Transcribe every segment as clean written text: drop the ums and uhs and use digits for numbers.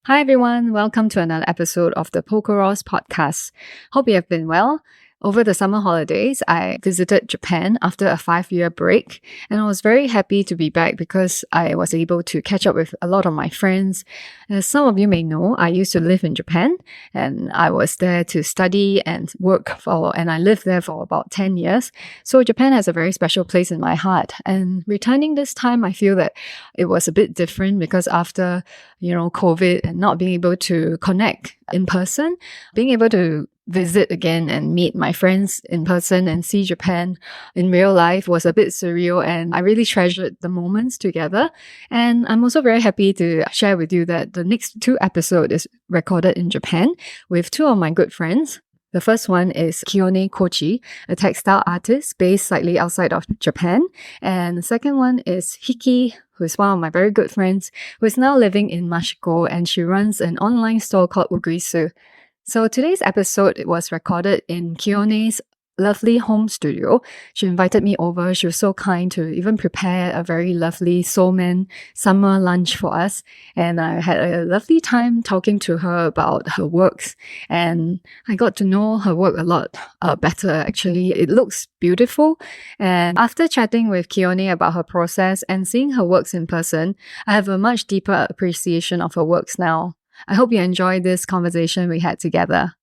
Hi everyone, welcome to another episode of the Polkaros Potcast. Hope you have been well. Over the summer holidays, I visited Japan after a 5-year break, and I was very happy to be back because I was able to catch up with a lot of my friends. As some of you may know, I used to live in Japan, and I was there to study and work and I lived there for about 10 years. So Japan has a very special place in my heart. And returning this time, I feel that it was a bit different because after, COVID and not being able to connect in person, being able to visit again and meet my friends in person and see Japan in real life was a bit surreal, and I really treasured the moments together. And I'm also very happy to share with you that the next 2 episodes is recorded in Japan with 2 of my good friends. The first one is Kione Kochi, a textile artist based slightly outside of Japan. And the second one is Hiki, who is one of my very good friends, who is now living in Mashiko, and she runs an online store called Ugrisu. So today's episode was recorded in Kione's lovely home studio. She invited me over. She was so kind to even prepare a very lovely Somen summer lunch for us. And I had a lovely time talking to her about her works. And I got to know her work a lot better, actually. It looks beautiful. And after chatting with Kione about her process and seeing her works in person, I have a much deeper appreciation of her works now. I hope you enjoyed this conversation we had together.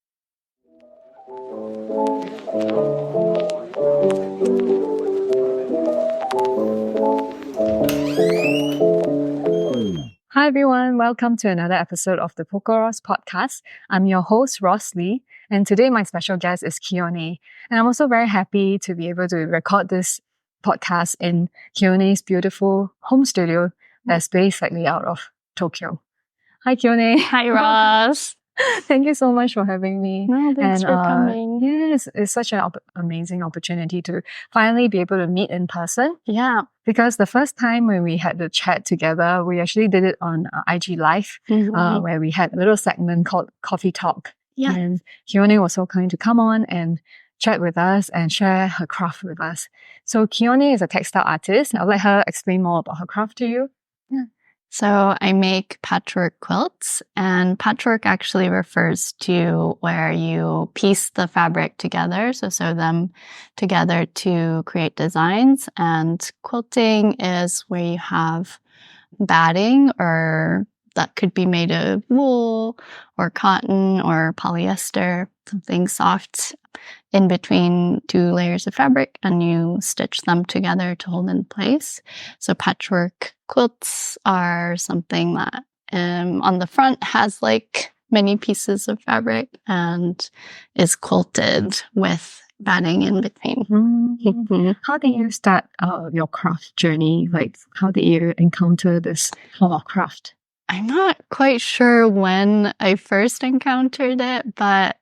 Hi everyone, welcome to another episode of the Polkaros Podcast. I'm your host, Ross Lee, and today my special guest is Kione. And I'm also very happy to be able to record this podcast in Kione's beautiful home studio that's based slightly out of Tokyo. Hi, Kione. Hi, Ross. Thank you so much for having me. No, thanks for coming. Yes, it's such an amazing opportunity to finally be able to meet in person. Yeah. Because the first time when we had the chat together, we actually did it on IG Live, where we had a little segment called Coffee Talk. Yeah. And Kione was so kind to come on and chat with us and share her craft with us. So Kione is a textile artist. I'll let her explain more about her craft to you. Yeah. So I make patchwork quilts, and patchwork actually refers to where you piece the fabric together, so sew them together to create designs. And quilting is where you have batting, or that could be made of wool or cotton or polyester, something soft in between 2 layers of fabric, and you stitch them together to hold in place. So patchwork quilts are something that on the front has like many pieces of fabric and is quilted with batting in between. Mm-hmm. How did you start your craft journey? Like, how did you encounter this form of craft? I'm not quite sure when I first encountered it, but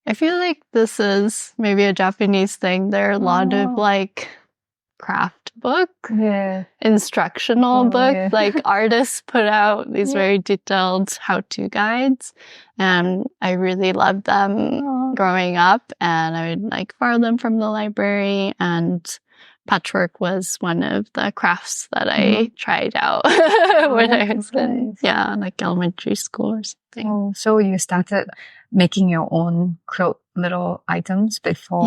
I feel like this is maybe a Japanese thing. There are a lot of like craft book, instructional book, like artists put out these very detailed how-to guides, and I really loved them growing up, and I would like borrow them from the library, and patchwork was one of the crafts that I tried out when I was in like elementary school or something. Oh, so you started making your own quilt little items before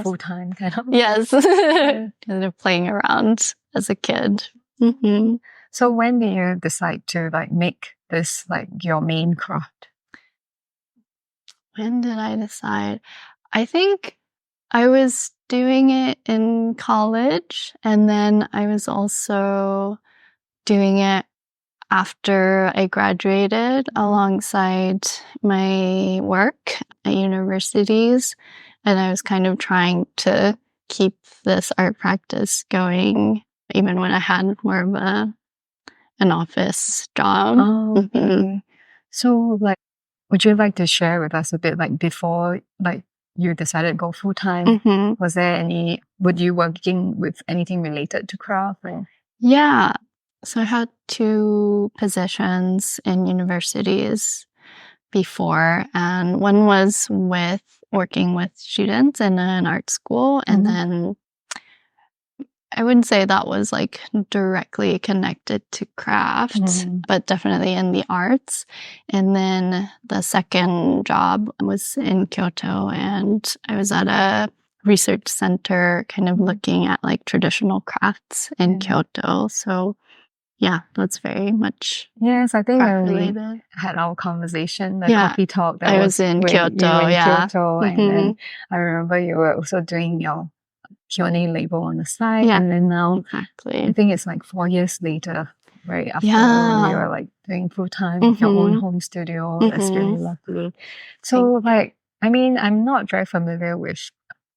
full-time kind of? Yes. Kind of playing around as a kid. Mm-hmm. So when did you decide to like make this like your main craft? When did I decide? I think I was doing it in college, and then I was also doing it after I graduated alongside my work at universities. And I was kind of trying to keep this art practice going even when I had more of an office job. Oh, okay. So like, would you like to share with us a bit like before like you decided to go full-time? Was there were you working with anything related to craft? Or? Yeah. So I had 2 positions in universities before, and one was working with students in an art school, and then I wouldn't say that was like directly connected to craft, but definitely in the arts. And then the second job was in Kyoto, and I was at a research center kind of looking at like traditional crafts in Kyoto. So yeah, that's very much Yes, I think when we related. had our conversation, the coffee talk, that I was in when Kyoto, you were in yeah. Kyoto, and then I remember you were also doing your Kione label on the side, and then now I think it's like 4 years later, right after when you were like doing full time with your own home studio. That's really lovely. So like, I mean, I'm not very familiar with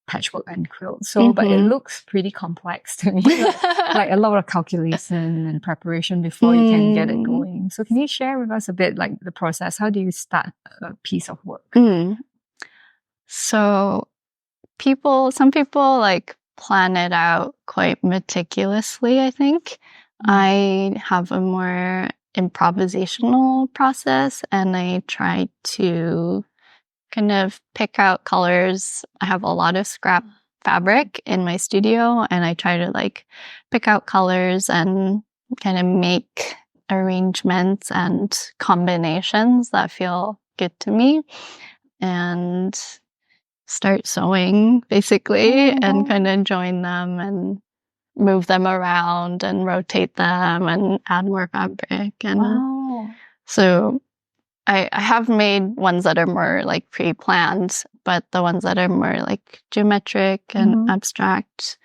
patchwork and quilt, so but it looks pretty complex to me, like a lot of calculation and preparation before you can get it going. So can you share with us a bit like the process? How do you start a piece of work? So some people like plan it out quite meticulously, I think. I have a more improvisational process, and I try to kind of pick out colors. I have a lot of scrap fabric in my studio, and I try to like pick out colors and kind of make arrangements and combinations that feel good to me, and start sewing basically, and kind of join them and move them around and rotate them and add more fabric. And so I have made ones that are more like pre-planned, but the ones that are more like geometric and abstract,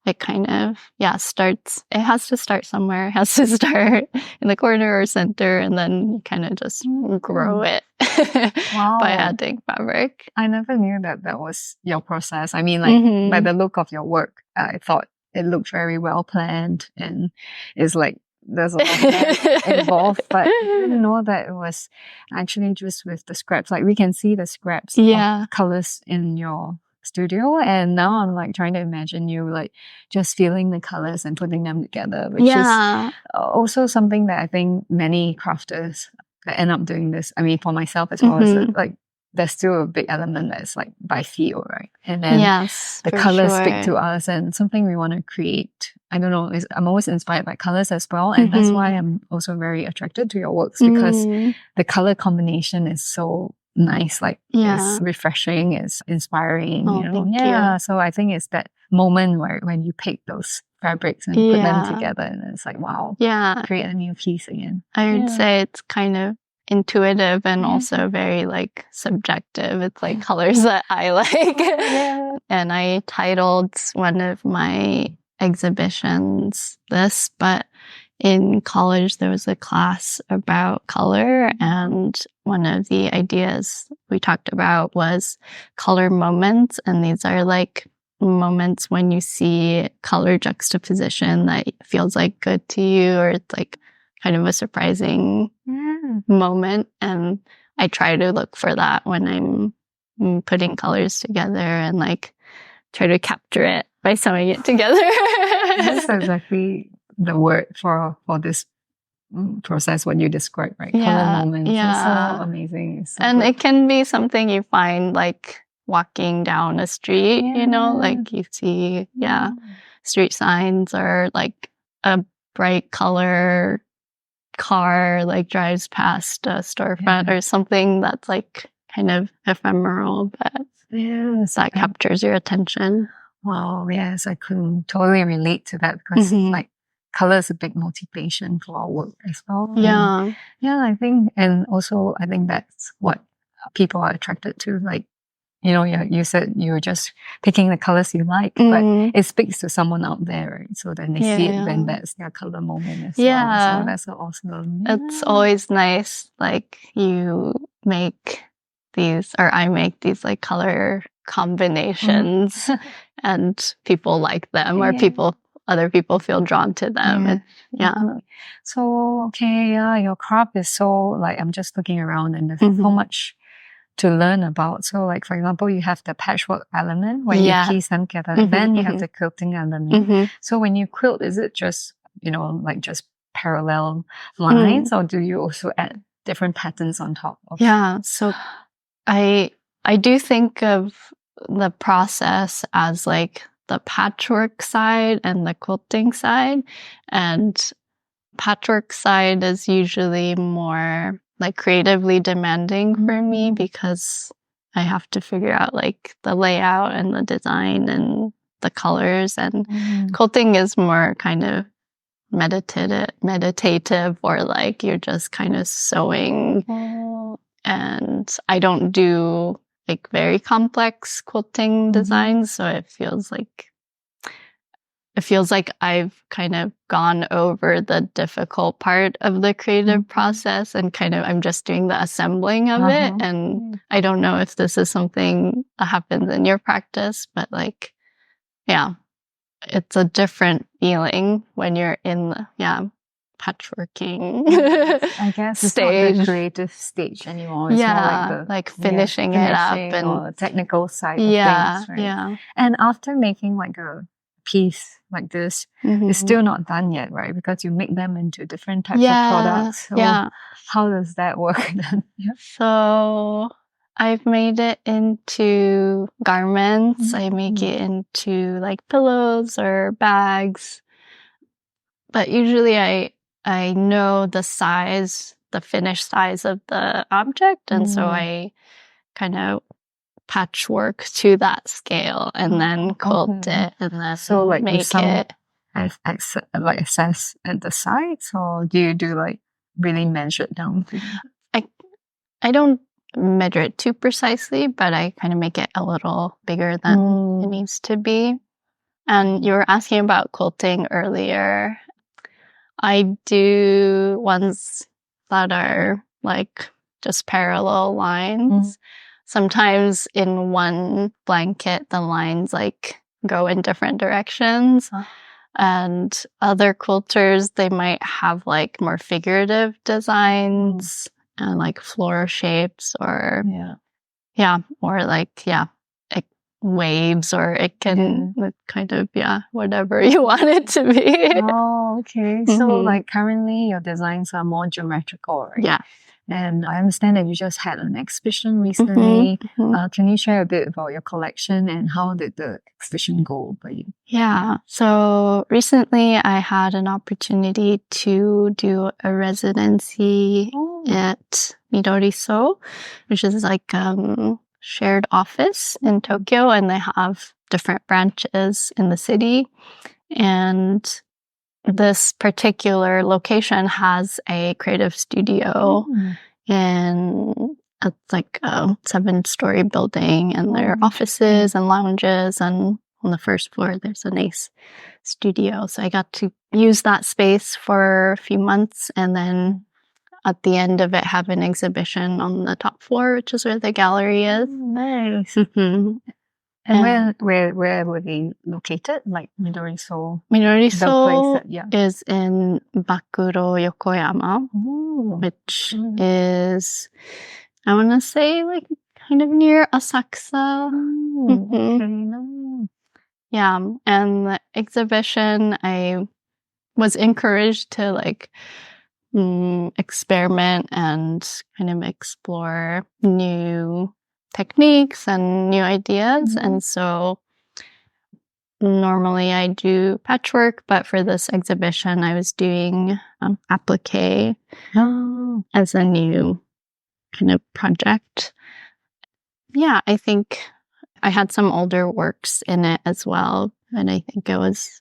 it kind of, it has to start somewhere. It has to start in the corner or center, and then you kind of just grow it by adding fabric. I never knew that was your process. I mean, like by the look of your work, I thought it looked very well planned, and it's like there's a lot involved, but I didn't know that it was actually just with the scraps. Like we can see the scraps of colors in your studio, and now I'm like trying to imagine you like just feeling the colors and putting them together, which is also something that I think many crafters end up doing this. I mean, for myself as well, as like there's still a big element that's like by feel, right? And then the colors speak to us, and something we want to create. I don't know, I'm always inspired by colors as well, and that's why I'm also very attracted to your works, because the color combination is so nice, like it's refreshing, it's inspiring, you know. Thank you. So I think it's that moment where when you pick those fabrics and put them together, and it's like, wow, create a new piece again. I would say it's kind of intuitive and also very like subjective. It's like colors that I like. And I titled one of my exhibitions this, but in college there was a class about color, and one of the ideas we talked about was color moments. And these are like moments when you see color juxtaposition that feels like good to you, or it's like kind of a surprising moment. And I try to look for that when I'm putting colors together, and like try to capture it by sewing it together. That's exactly the word for this process, what you described, right? Color moments. It's so amazing. It's so and good. It can be something you find like walking down a street, you know, like you see, street signs, or like a bright color car like drives past a storefront or something that's like kind of ephemeral, but that captures your attention. Wow, yes, I could totally relate to that, because like color is a big motivation for our work as well. And I think, and also I think that's what people are attracted to. Like, you know, you said you were just picking the colors you like, but it speaks to someone out there, right? So then they see it, then that's their color moment as well. So that's awesome. It's always nice, like you make these, or I make these like color combinations and people like them, or other people feel drawn to them. So, okay, your craft is so, like, I'm just looking around, and there's so much to learn about. So like, for example, you have the patchwork element when you piece them together, and then you have the quilting element. So when you quilt, is it just, you know, like just parallel lines, or do you also add different patterns on top of so I do think of the process as like the patchwork side and the quilting side. And patchwork side is usually more like creatively demanding for me because I have to figure out like the layout and the design and the colors. And quilting is more kind of meditative, or like you're just kind of sewing. And I don't do like very complex quilting designs, so it feels like I've kind of gone over the difficult part of the creative process, and kind of I'm just doing the assembling of it. And I don't know if this is something that happens in your practice, but like, yeah, it's a different feeling when you're in the patchworking I guess it's stage. not the creative stage anymore. It's more like finishing it up and or the technical side of things, right? Yeah. And after making like a piece like this, it's still not done yet, right? Because you make them into different types of products. So how does that work then? So I've made it into garments. I make it into like pillows or bags. But usually I know the size, the finished size of the object. And so I kind of patchwork to that scale and then quilt it and then like make it. Access at the sides, or do you do like really measure it down? I don't measure it too precisely, but I kind of make it a little bigger than it needs to be. And you were asking about quilting earlier. I do ones that are like just parallel lines. Sometimes in one blanket, the lines like go in different directions. And other quilters, they might have like more figurative designs and like floral shapes or or like waves, or it can kind of whatever you want it to be. Oh, okay. So like currently your designs are more geometrical, right? Yeah. And I understand that you just had an exhibition recently. Can you share a bit about your collection and how did the exhibition go for you? Yeah. So recently I had an opportunity to do a residency at Midoriso, which is like shared office in Tokyo, and they have different branches in the city. And this particular location has a creative studio, and it's like a 7-story building, and there are offices and lounges, and on the first floor there's a nice studio. So I got to use that space for a few months, and then at the end of it have an exhibition on the top floor, which is where the gallery is. Nice. And where were they located? Like Midoriso? Midoriso is in Bakuro, Yokoyama, which is, I want to say, like kind of near Asakusa. Yeah, and the exhibition, I was encouraged to like experiment and kind of explore new techniques and new ideas. And so normally I do patchwork, but for this exhibition I was doing applique as a new kind of project. Yeah, I think I had some older works in it as well, and I think it was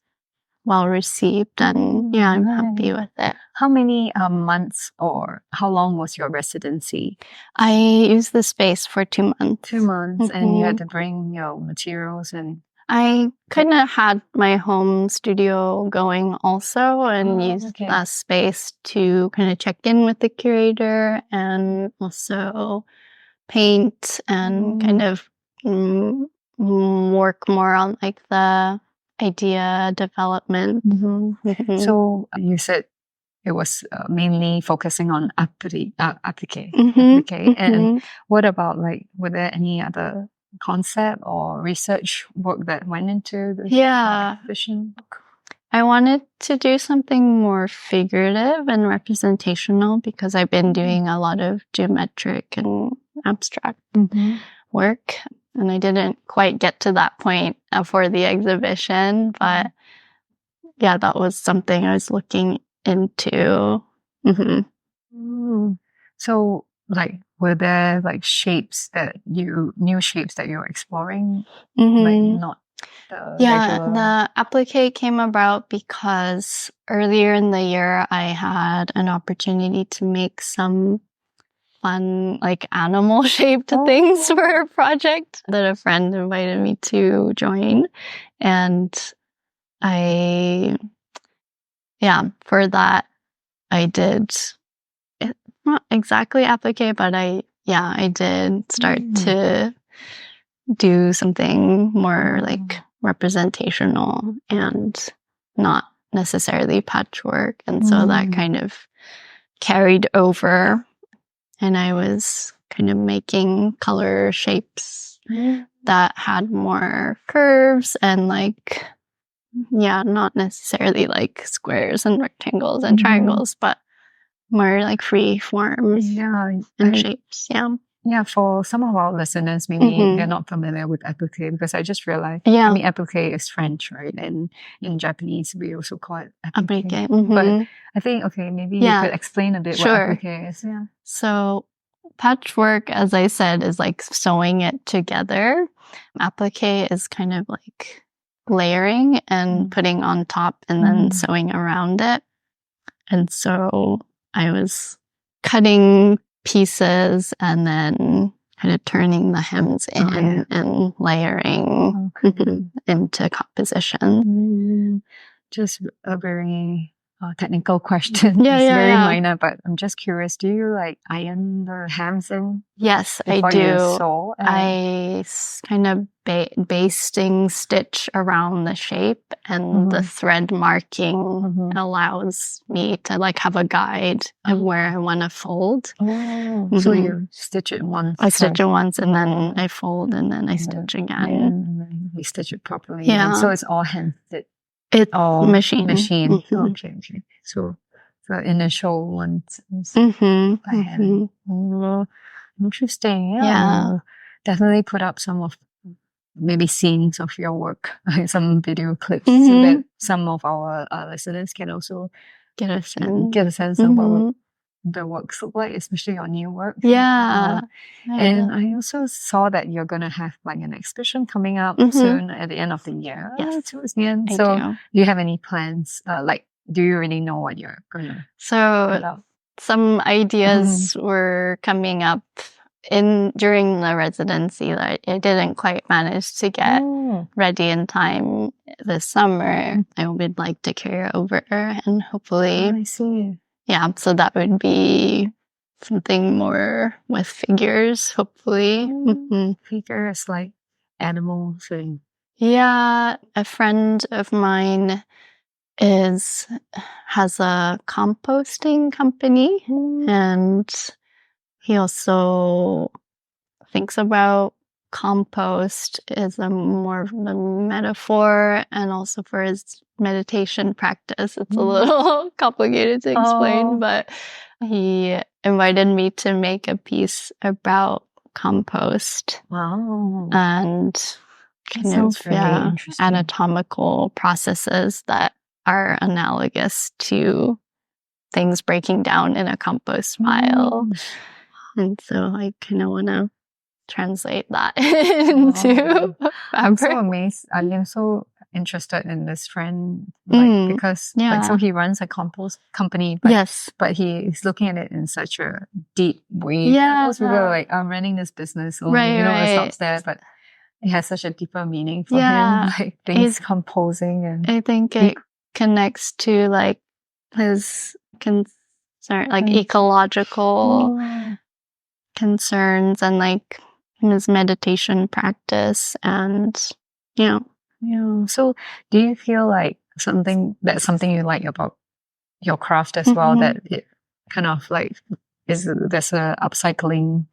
well received, and I'm happy with it. How many months, or how long was your residency? I used the space for 2 months. 2 months, and you had to bring your materials, and I kind of had my home studio going also, and used that space to kind of check in with the curator and also paint and kind of work more on like the idea development. So you said it was mainly focusing on applique. And what about like, were there any other concept or research work that went into this exhibition? I wanted to do something more figurative and representational because I've been doing a lot of geometric and abstract work. And I didn't quite get to that point for the exhibition, but yeah, that was something I was looking into. So, like, were there like new shapes that you were exploring? Like, not the regular. The applique came about because earlier in the year, I had an opportunity to make some fun, like animal shaped things for a project that a friend invited me to join. And for that, I did not exactly applique, but I did start to do something more like representational and not necessarily patchwork. And so that kind of carried over, and I was kind of making color shapes that had more curves and like, not necessarily like squares and rectangles and triangles, but more like free forms and shapes. Yeah, for some of our listeners, maybe they're not familiar with applique, because I just realized, I mean, applique is French, right? And in Japanese, we also call it applique. But I think, maybe you could explain a bit what applique is. Yeah. So patchwork, as I said, is like sewing it together. Applique is kind of like layering and putting on top and then sewing around it. And so I was cutting pieces and then kind of turning the hems in and layering into composition. Just a very technical question. It's very minor, but I'm just curious. Do you like iron the hems in? Yes, I before do. You sew? I kind of basting stitch around the shape, and the thread marking allows me to like have a guide of where I want to fold. So you stitch it once. I stitch it once and then I fold and then I stitch again. And then you stitch it properly. Yeah. And so it's all hand stitched. It's machine. Okay. So the initial ones by hand. Interesting. Yeah. Definitely put up some of maybe scenes of your work, some video clips, so that some of our listeners can also get a sense of what the works look like, especially your new work. And I also saw that you're going to have like an exhibition coming up soon at the end of the year. Yes, towards the end. I So do. Do you have any plans? Do you already know what you're going to put up? Some ideas were coming up during the residency that I didn't quite manage to get ready in time this summer. I would like to carry over and hopefully. I see. Yeah, so that would be something more with figures, hopefully. Figures like animals and. Yeah, a friend of mine has a composting company, and he also thinks about compost as a more of a metaphor, and also for his meditation practice. It's a little complicated to explain, but he invited me to make a piece about compost. Wow. And kind of anatomical processes that are analogous to things breaking down in a compost pile. And so I kind of want to translate that into fabric. I'm so amazed. I'm so interested in this friend, because so he runs a compost company, but he is looking at it in such a deep way. Most people are like, I'm running this business, it stops there, but it has such a deeper meaning for him, like things composing. And I think it connects to like his concern, like ecological concerns, and like his meditation practice. And so do you feel like something you like about your craft as well, that it kind of like there's a upcycling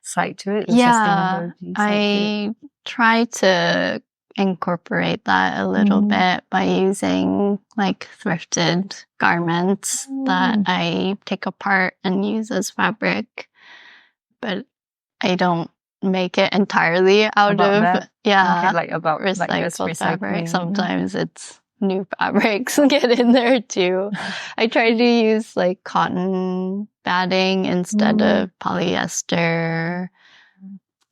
side to it, sustainability side I try to incorporate that a little bit by using like thrifted garments that I take apart and use as fabric, but I don't make it entirely out About of that? yeah Okay, like about like just recycled fabric. recycling. Sometimes it's new fabrics get in there too. I try to use like cotton batting instead of polyester.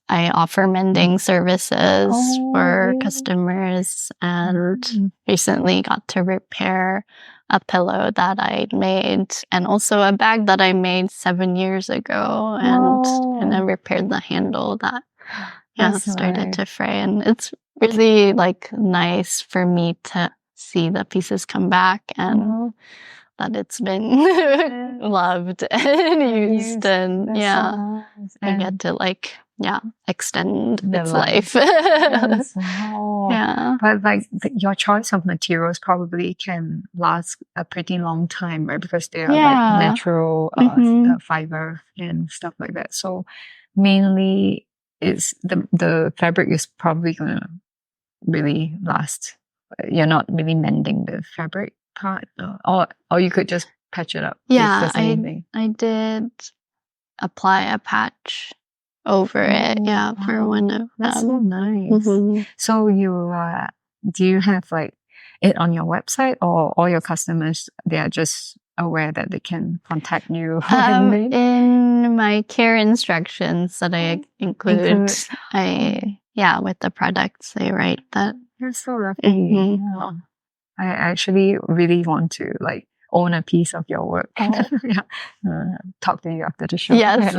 I offer mending services for really? customers, and recently got to repair a pillow that I made, and also a bag that I made 7 years ago, and then repaired the handle that started to fray. And it's really like nice for me to see the pieces come back and that it's been loved and used, and I get to like extend its life. Wow. But like your choice of materials probably can last a pretty long time, right? Because they are like natural fiber and stuff like that. So mainly is the fabric is probably gonna really last. You're not really mending the fabric part, or you could just patch it up. Yeah, I did apply a patch over it. Yeah, for one of them. That's so nice. So do you have like it on your website, or all your customers, they are just aware that they can contact you? In my care instructions that I include with the products, they write that. You're so lucky. I actually really want to like own a piece of your work. Talk to you after the show. Yes.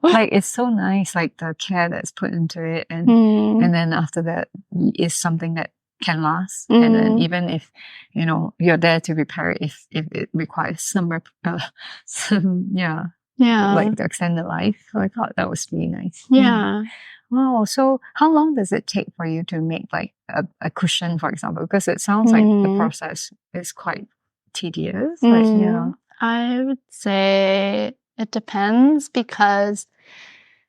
Like it's so nice, like the care that's put into it, and then after that is something that can last. And then even if you're there to repair it, if it requires some like to extend the life. So I thought that was really nice. Wow. So how long does it take for you to make like a cushion, for example? Because it sounds like the process is quite tedious. I would say it depends, because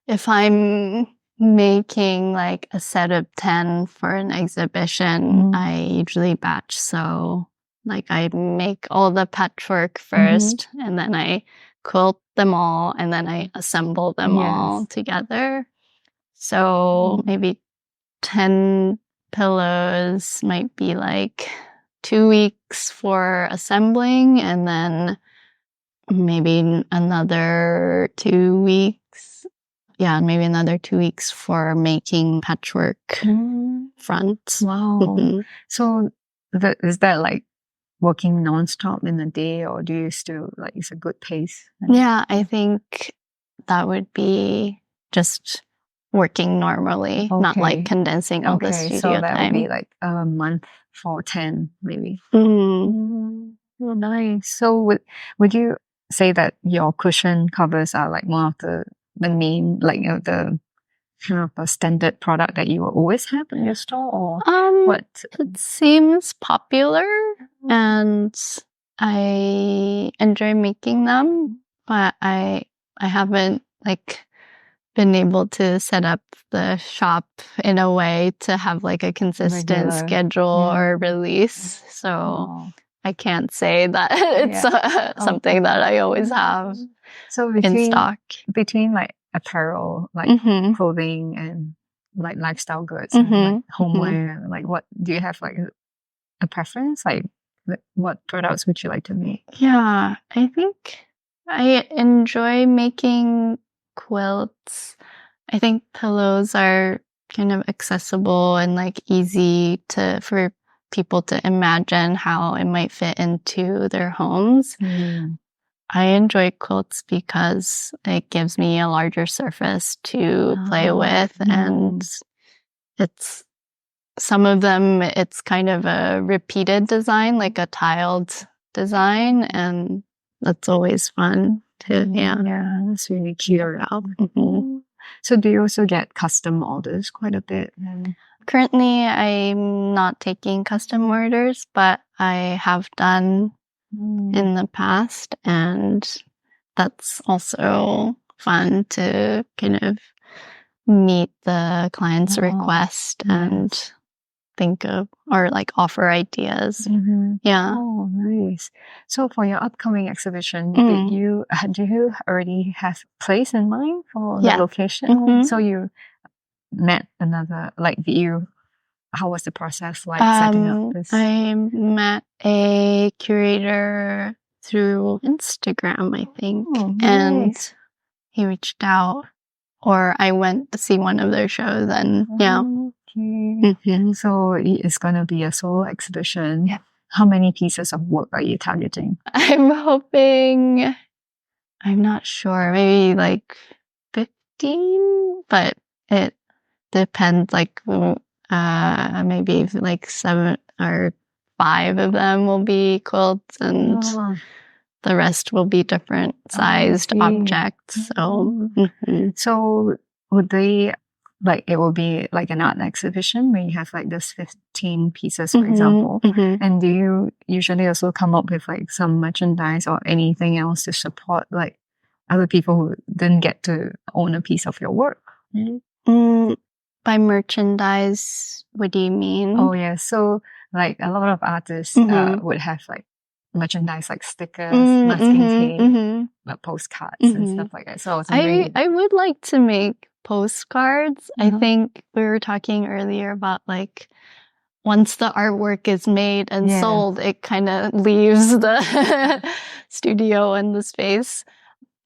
if I'm making like a set of 10 for an exhibition, I usually batch sew. Like I make all the patchwork first, and then I quilt them all, and then I assemble them all together. So maybe 10 pillows might be like 2 weeks for assembling, and then maybe another 2 weeks. Yeah, maybe another 2 weeks for making patchwork fronts. Wow. So is that like working nonstop in a day, or do you still like it's a good pace? Yeah, I think that would be just working normally, not like condensing all the studio so that time. would be like a month for 10 maybe. Oh, nice. So would you say that your cushion covers are like one of the main, like the kind of a standard product that you will always have in your store, or what? It seems popular, and I enjoy making them, but I haven't like been able to set up the shop in a way to have like a consistent schedule or release. So I can't say that it's something that I always have in stock. Between like apparel, like clothing, and like lifestyle goods, and like homeware, like what do you have like a preference? Like what products would you like to make? Yeah, I think I enjoy making quilts. I think pillows are kind of accessible and like easy for people to imagine how it might fit into their homes. I enjoy quilts because it gives me a larger surface to play with, and it's some of them, it's kind of a repeated design, like a tiled design, and that's always fun to, that's really cute. So do you also get custom orders quite a bit? Currently, I'm not taking custom orders, but I have done in the past, and that's also fun to kind of meet the client's request and think of or like offer ideas. Mm-hmm. Yeah. Oh, nice. So for your upcoming exhibition, Mm. do you already have a place in mind for the Yeah. location? Mhm. So you met another, like, how was the process like setting up this? I met a curator through Instagram, I think, Oh, and nice. he reached out, or I went to see one of their shows, and yeah. Okay. Mhm. So it's gonna be a solo exhibition. Yeah. How many pieces of work are you targeting? I'm hoping, I'm not sure, maybe like 15, but it depends, like maybe like 7 or 5 of them will be quilts, and Oh, the rest will be different sized see. objects. So, So would they, like, it will be like an art exhibition where you have like this 15 pieces, for example. And do you usually also come up with like some merchandise or anything else to support like other people who didn't get to own a piece of your work? By merchandise, what do you mean? Oh yeah, so like a lot of artists would have like merchandise like stickers, masking tape, postcards and stuff like that. So I was wondering, I would like to make postcards. I think we were talking earlier about like once the artwork is made and sold, it kind of leaves the studio and the space.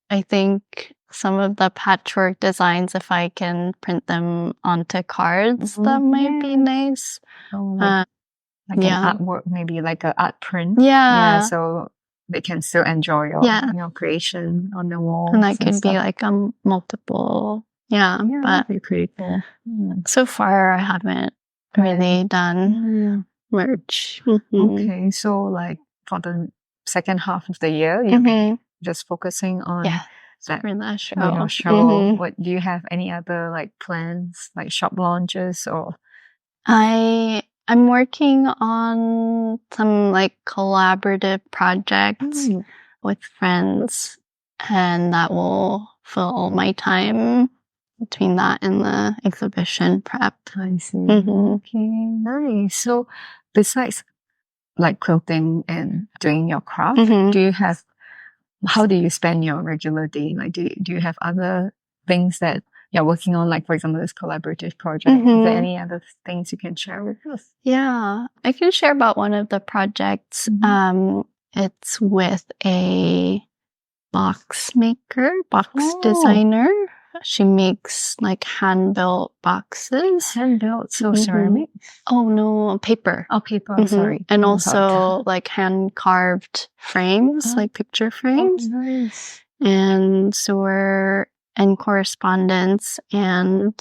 I think some of the patchwork designs, if I can print them onto cards, that might be nice. oh, like an artwork, maybe like an art print. Yeah. So they can still enjoy your creation on the wall. And that could be like a multiple. Yeah, but that'd be pretty cool. so far I haven't really done merch. Okay, so like for the second half of the year, you're just focusing on that show. What do you have any other like plans, like shop launches or? I'm working on some like collaborative projects with friends, and that will fill my time between that and the exhibition prep. I see. Okay, nice. So besides like quilting and doing your craft, how do you spend your regular day? Like, do you have other things that you're working on? Like, for example, this collaborative project. Is there any other things you can share with us? Yeah, I can share about one of the projects. It's with a box designer. She makes like hand-built boxes. Hand-built, so ceramic? Oh no, paper. Oh, paper, sorry. And also like hand-carved frames, like picture frames. Oh, nice. And so we're in correspondence, and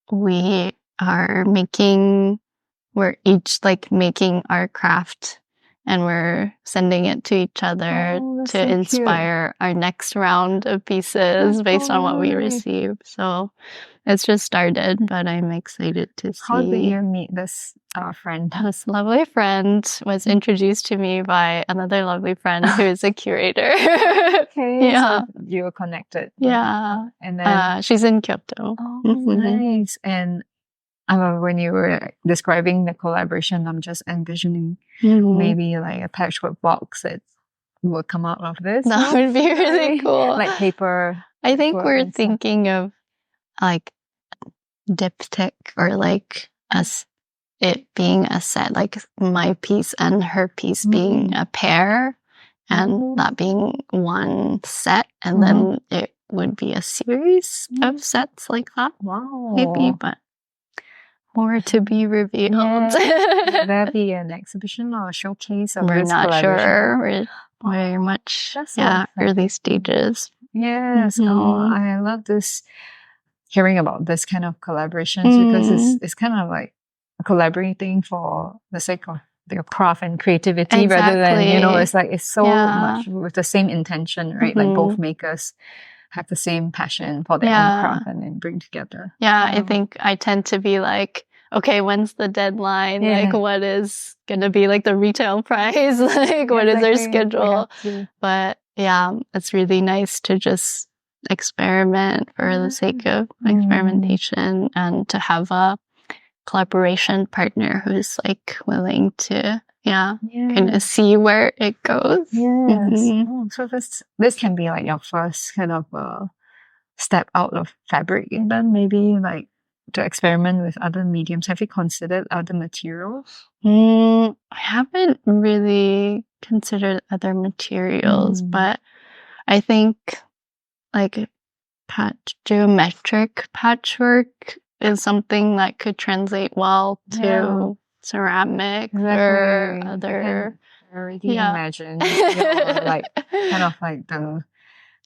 we're each like making our craft, and we're sending it to each other to inspire our next round of pieces based on what we receive. So it's just started, but I'm excited to see. How did you meet this friend? This lovely friend was introduced to me by another lovely friend who is a curator. So you were connected. Yeah. And then she's in Kyoto. Oh, nice. And when you were describing the collaboration, I'm just envisioning maybe like a patchwork box that will come out of this. That would be really cool. Like paper. I think we're thinking of like diptych, or like it being a set, like my piece and her piece being a pair, and that being one set, and then it would be a series of sets like that. Wow. Maybe, but more to be revealed. Will there be an exhibition or a showcase of We're this not sure. collaboration? We're very much That's early stages. Yes. Oh, I love this, hearing about this kind of collaborations, because it's kind of like collaborating for the sake of their craft and creativity, rather than, it's like it's so much with the same intention, right? Like both makers have the same passion for their own craft and then bring together. Yeah, I think I tend to be like, okay, when's the deadline? Like, what is going to be like the retail price? Like, what is their schedule? But yeah, it's really nice to just experiment for the sake of experimentation, and to have a collaboration partner who's like willing to kind of see where it goes. So this can be like your first kind of step out of fabric, and then maybe like to experiment with other mediums. Have you considered other materials? I haven't really considered other materials, but I think like geometric patchwork is something that could translate well to ceramic or other. I already imagine like kind of like the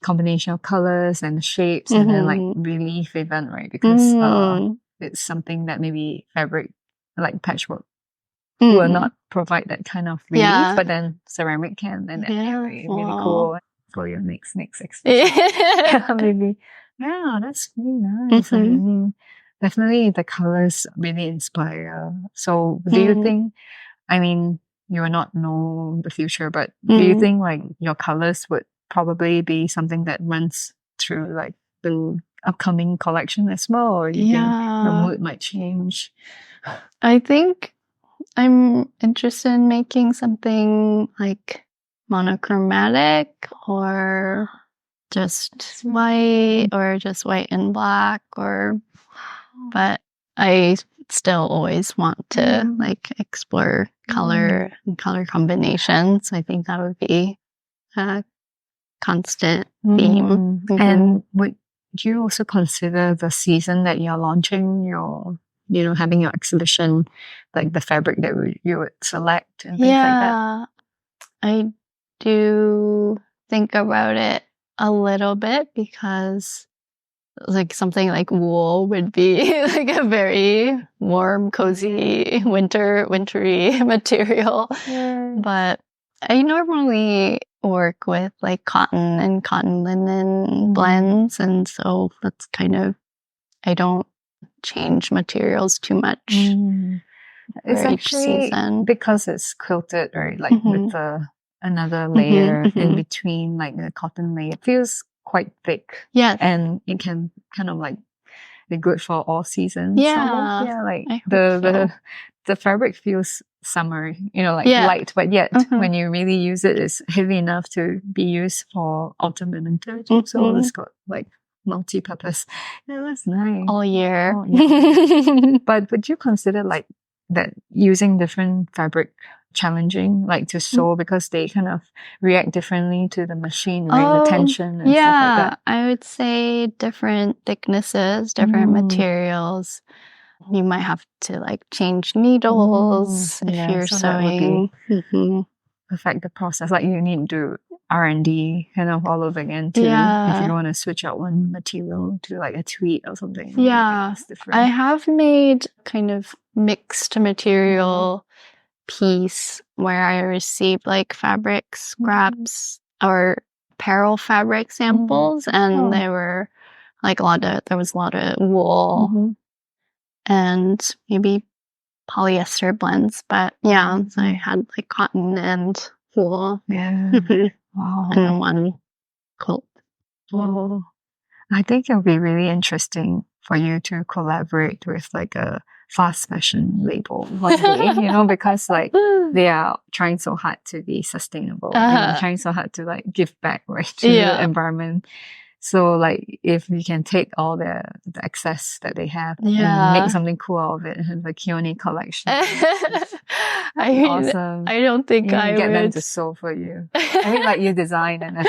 combination of colors and shapes and then like relief even, right? Because it's something that maybe fabric like patchwork will not provide that kind of relief, but then ceramic can, and really cool for your next exhibition. Maybe. Yeah, that's really nice. I mean, definitely the colors really inspire. So do you think, I mean, you will not know the future, but do you think like your colors would probably be something that runs through like the upcoming collection as well, or you think the mood might change? I think I'm interested in making something like monochromatic or just white or just white and black but I still always want to like explore color and color combinations. I think that would be a constant theme. And would you also consider the season that you're launching your, having your exhibition, like the fabric that you would select and things like that? I do think about it a little bit because like something like wool would be like a very warm, cozy, wintry material. But I normally work with like cotton and cotton linen blends, and so that's kind of, I don't change materials too much. It's actually because it's quilted, right? Like with another layer in between, like the cotton layer. It feels quite thick. Yes. And it can kind of like be good for all seasons. Yeah. Yeah, like the fabric feels summery, like light, but yet when you really use it, it's heavy enough to be used for autumn and winter too. So it's got like multi-purpose. Yeah, that's nice. All year. But would you consider like that using different fabric challenging, like to sew, because they kind of react differently to the machine, right? The tension and stuff like that. I would say different thicknesses, different materials. You might have to like change needles if you're sewing. Perfect the process. Like you need to R&D kind of all over again too. If you want to switch out one material to like a tweed or something. Yeah. I have made kind of mixed material piece where I received like fabric scraps or apparel fabric samples, and they were like there was a lot of wool and maybe polyester blends, but so I had like cotton and wool. Wow. And one quilt. Wow. I think it'll be really interesting for you to collaborate with like a fast fashion label one day, because like they are trying so hard to be sustainable and trying so hard to like give back, right, to the environment. So like if we can take all the excess that they have and make something cool out of it and have a Kione collection. Awesome. I don't think I would get them to sew for you. I mean, like you design and I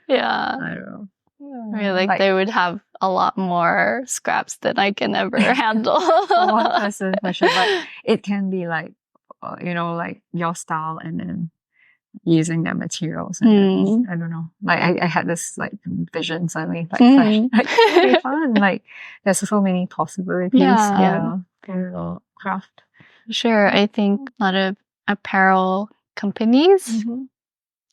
don't know. I mean, like they would have a lot more scraps than I can ever handle. For one person, for sure. But it can be like, like your style and then using their materials. And then, I don't know. Like I had this like vision suddenly, like it'd be fun. Like there's so many possibilities. For craft. Sure. I think a lot of apparel companies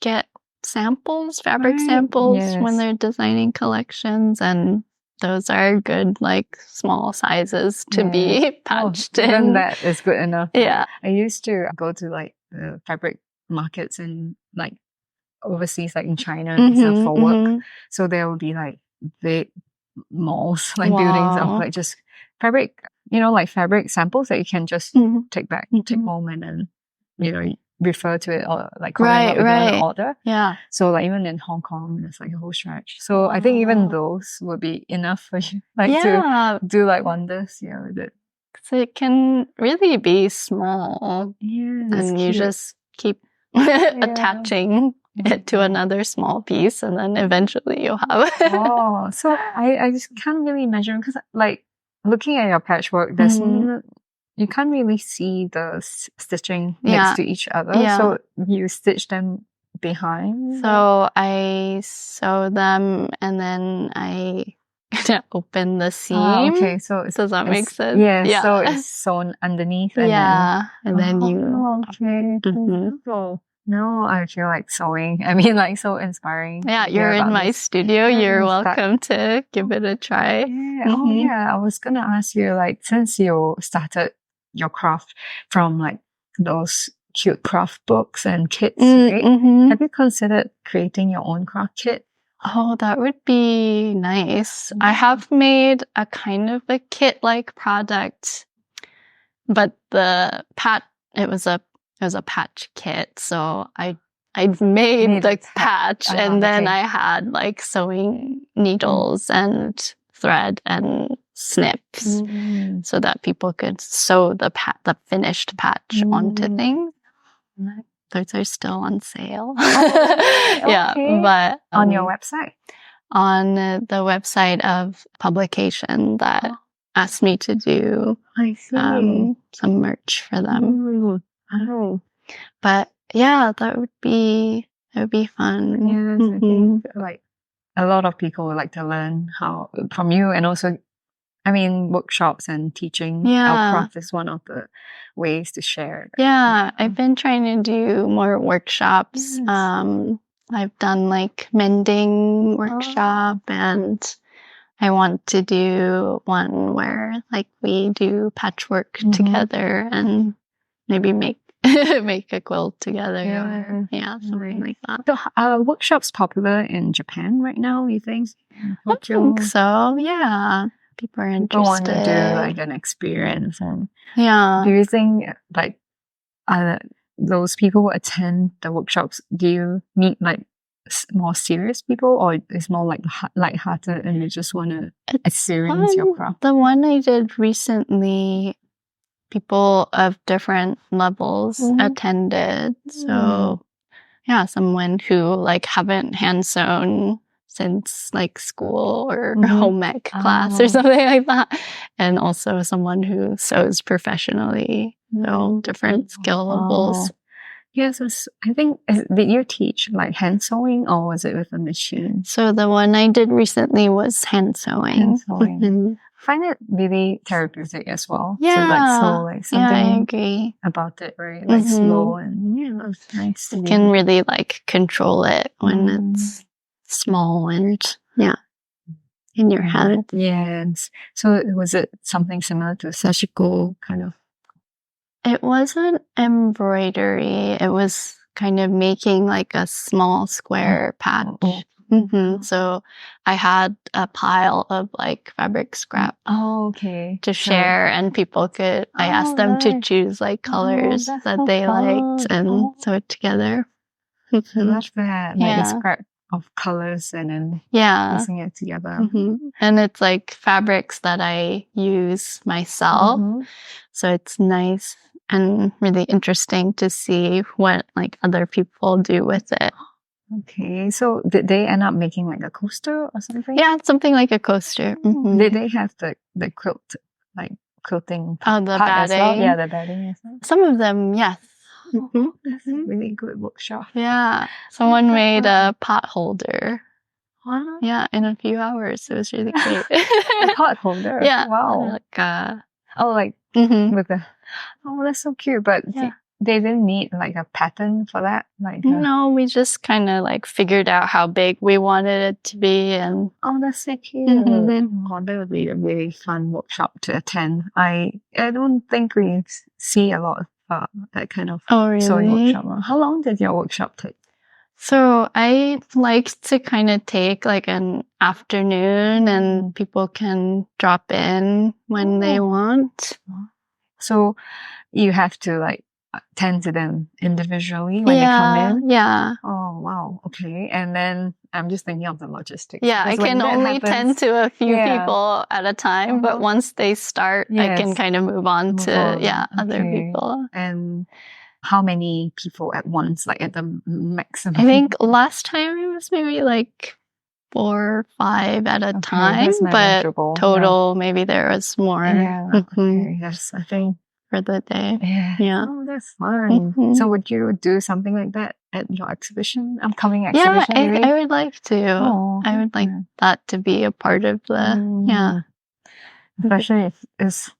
get samples, fabric samples when they're designing collections, and those are good like small sizes to be patched in. Even that is good enough. Yeah. I used to go to like the fabric markets in like overseas, like in China and stuff for work. So there will be like big malls, like buildings of like just fabric like fabric samples that you can just take home and then, refer to it or like comment up if you want to order. Yeah. So like even in Hong Kong, there's like a whole stretch. So I think even those would be enough for you, to do like wonders, with it. So it can really be small. Yeah, and you just keep attaching it to another small piece, and then eventually you'll have Oh, so I just can't really imagine, because like looking at your patchwork, there's you can't really see the stitching next to each other. So you stitch them behind. So I sew them and then I open the seam. Okay, so does that make sense? Yeah, so it's sewn underneath. And then you. Okay. Oh, no, I feel like sewing. I mean, like, so inspiring. Yeah, you're in my studio. You're welcome to give it a try. Yeah. Oh, yeah. I was gonna ask you, like, since you started your craft from like those cute craft books and kits, right? Have you considered creating your own craft kit? Oh, that would be nice. I have made a kind of a kit-like product, but it was a patch kit. So I'd made the patch, and then I had like sewing needles and thread and snips so that people could sew the finished patch onto things. Those are still on sale. Yeah, but on your website? On the website of publication that asked me to do some merch for them. But yeah, that would be fun. Yes, I think like a lot of people would like to learn how from you, and also, I mean, workshops and teaching our craft is one of the ways to share. Yeah, I've been trying to do more workshops. Yes. I've done like mending workshop, and I want to do one where like we do patchwork together and maybe make a quilt together. Or, something like that. So are workshops popular in Japan right now, you think? I think so, yeah. People are interested. People want to do like an experience. And do you think like those people who attend the workshops, do you meet like more serious people, or it's more like lighthearted and you just want to experience your craft? The one I did recently, people of different levels attended. So yeah, someone who like haven't hand sewn since like school or home ec class or something like that, and also someone who sews professionally. So different skill levels. Yes, I think, did you teach like hand sewing, or was it with a machine? So the one I did recently was hand sewing. I find it really therapeutic as well. Yeah. To like sew like something. I agree about it, right? Like slow, and that's nice. You can really like control it when it's small and in your hand. Yes. So was it something similar to sashiko kind of? It wasn't embroidery. It was kind of making like a small square patch. So I had a pile of like fabric scrap to share, and people could, I asked them to choose like colors that they liked and sew it together. I love that. Like a scrap of colors and then piecing it together. And it's like fabrics that I use myself. So it's nice and really interesting to see what like other people do with it. Okay, so did they end up making like a coaster or something? Yeah, something like a coaster. Did they have the quilt, like quilting the batting? Well? Yeah, the batting as well. Some of them, yes. That's a really good workshop. Yeah, someone made a pot holder. Wow. Yeah, in a few hours. It was really great. A pot holder? Yeah. Wow. Like, with the... Oh, that's so cute. But they didn't need like a pattern for that? No, we just kind of like figured out how big we wanted it to be. And that's so cute. That would be a really fun workshop to attend. I don't think we see a lot of that kind of sewing workshop. How long did your workshop take? So I like to kind of take like an afternoon and people can drop in when they want. So you have to like tend to them individually when they come in? Yeah. Oh, wow. Okay. And then I'm just thinking of the logistics. Yeah, I because when can that only tend happens, to a few Yeah. people at a time, but once they start, I can Yes. kind of move on to other Okay. people. And how many people at once, like at the maximum? I think last time it was maybe like 4 or 5 at a time, that's but manageable. total maybe there was more Yeah. mhm, Okay. That's, I think. for the day. Yeah. Yeah. Oh, that's fun. Mhm. So would you do something like that at your exhibition, upcoming Yeah, exhibition? maybe? I would like to. Oh, I would like yeah. that to be a part of the yeah. Especially if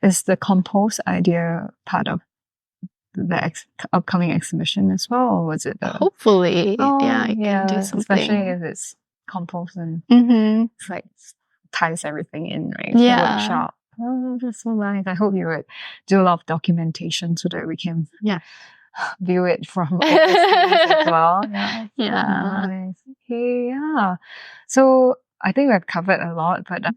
is the compost idea part of the upcoming exhibition as well, or was it Hopefully, yeah, I can do especially something. if it's compost and Mm-hmm. it's like ties everything in, right? Yeah. The workshop. Oh, that's so nice. I hope you would do a lot of documentation so that we can view it from overseas as well. Yeah. Yeah. Nice. Okay, yeah. So I think we've covered a lot, but I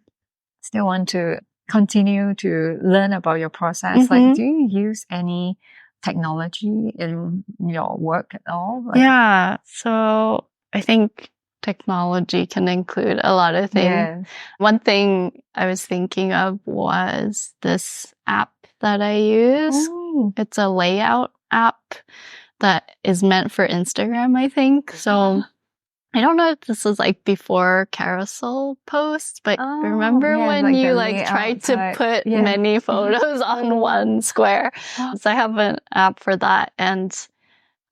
still want to continue to learn about your process. Like, do you use any technology in your work at all? Like, Yeah. So I think technology can include a lot of things. Yes. One thing I was thinking of was this app that I use. Oh. It's a layout app that is meant for Instagram, I think. So I don't know if this was like before carousel posts, but remember when like you the like layout tried to type. put many photos on one square? So I have an app for that, and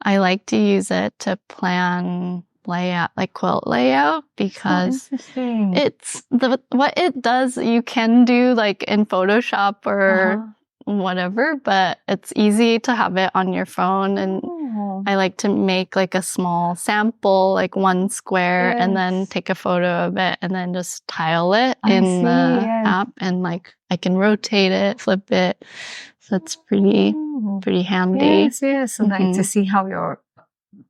I like to use it to plan layout, like quilt layout, because Interesting. it's what it does. You can do like in Photoshop or whatever, but it's easy to have it on your phone. And I like to make like a small sample, like one square, and then take a photo of it and then just tile it in the app, and like I can rotate it, flip it. So it's pretty handy. Yes. So like to see how your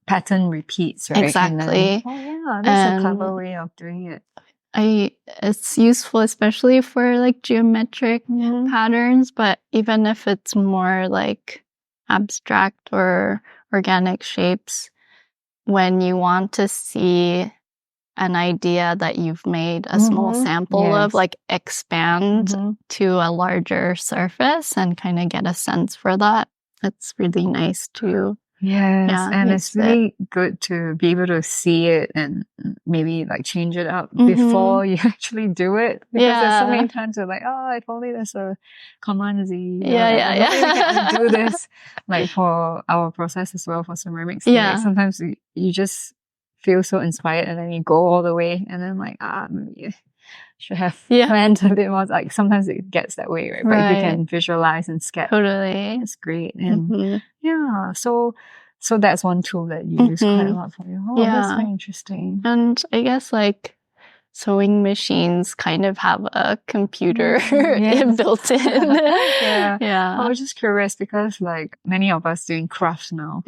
pattern repeats, right? Exactly. That's a clever way of doing it. It's useful, especially for like geometric patterns, but even if it's more like abstract or organic shapes, when you want to see an idea that you've made a small sample of, like expand to a larger surface and kind of get a sense for that. It's really nice to and it's really good to be able to see it and maybe like change it up before you actually do it. Because there's so many times you're like, oh, if only there's a Command Z. Maybe we can do this. Like for our process as well for ceramics. Like sometimes you just feel so inspired and then you go all the way and then like, maybe should have planned a bit more. Like sometimes it gets that way, right? But if you can visualize and sketch, it's great. And so that's one tool that you use quite a lot for you. Oh, that's very interesting. And I guess like sewing machines kind of have a computer built in. I was just curious because like many of us doing crafts now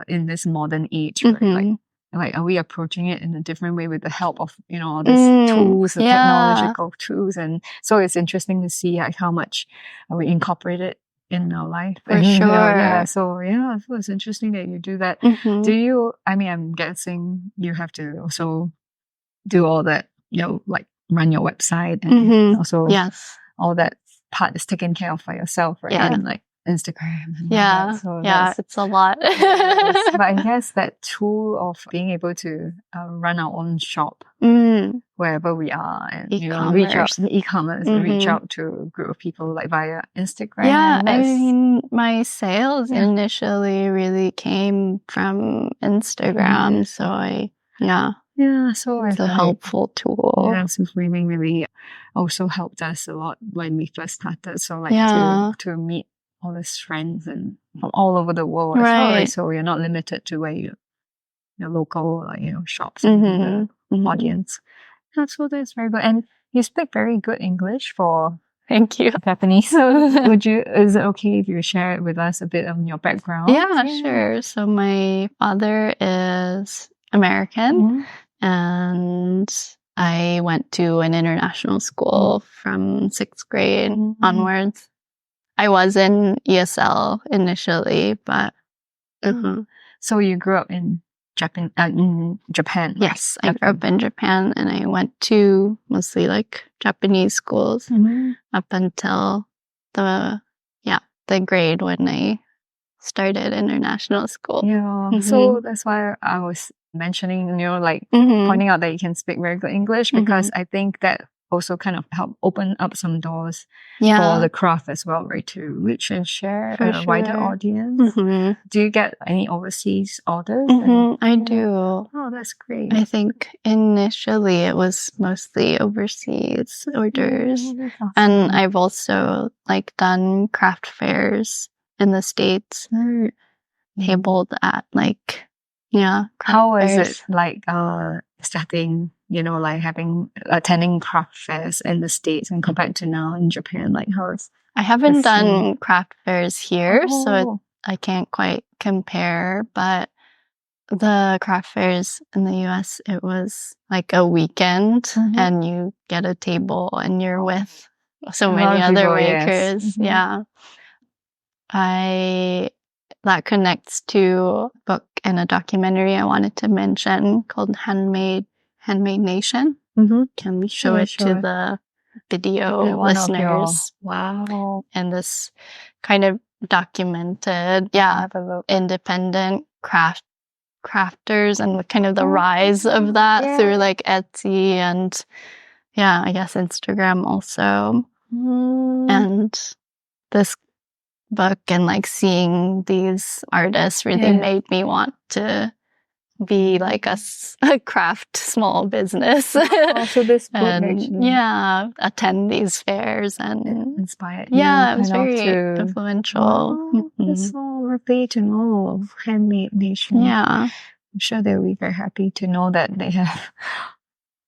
in this modern age, right? Like, are we approaching it in a different way with the help of, all these tools, the technological tools? And so it's interesting to see like how much we incorporate it in our life. For sure. So it's interesting that you do that. Do you, I'm guessing you have to also do all that, like run your website and also all that part is taken care of by yourself, right? And like Instagram and all that. So it's a lot. But I guess that tool of being able to run our own shop wherever we are and reach out e-commerce, reach out to a group of people like via Instagram. Yeah, I mean, my sales initially really came from Instagram, so so it's a helpful tool. Yeah, so streaming really also helped us a lot when we first started. So like to meet all these friends and from all over the world as well, right? So you're not limited to where your local shops and the audience. So that's very good. And you speak very good English for Thank you. Japanese. So is it okay if you share it with us a bit of your background? Yeah, sure. So my father is American, and I went to an international school from 6th grade onwards. I was in ESL initially, but so you grew up in Japan. Right? Yes, I grew up in Japan, and I went to mostly like Japanese schools up until the grade when I started international school. Yeah. So that's why I was mentioning, pointing out that you can speak very good English, because I think that also kind of help open up some doors for the craft as well, right? To reach and share a wider audience. Do you get any overseas orders? I do. Oh, that's great. I think initially it was mostly overseas orders. Awesome. And I've also done craft fairs in the States, tabled at craft How is fairs. it starting, attending craft fairs in the States and compared to now in Japan? I haven't done craft fairs here, so I can't quite compare, but the craft fairs in the US, it was like a weekend and you get a table and you're with so many other makers. Yeah. That connects to a book and a documentary I wanted to mention called Handmade Nation. Can we show it to the video listeners? Wow. And this kind of documented, independent crafters and kind of the rise of that through Etsy and I guess Instagram also. And this book and seeing these artists really made me want to be a craft small business. So this book and attend these fairs and inspired you. It was very influential. Wow, that's so lovely to know of Handmade Nation. I'm sure they'll be very happy to know that they have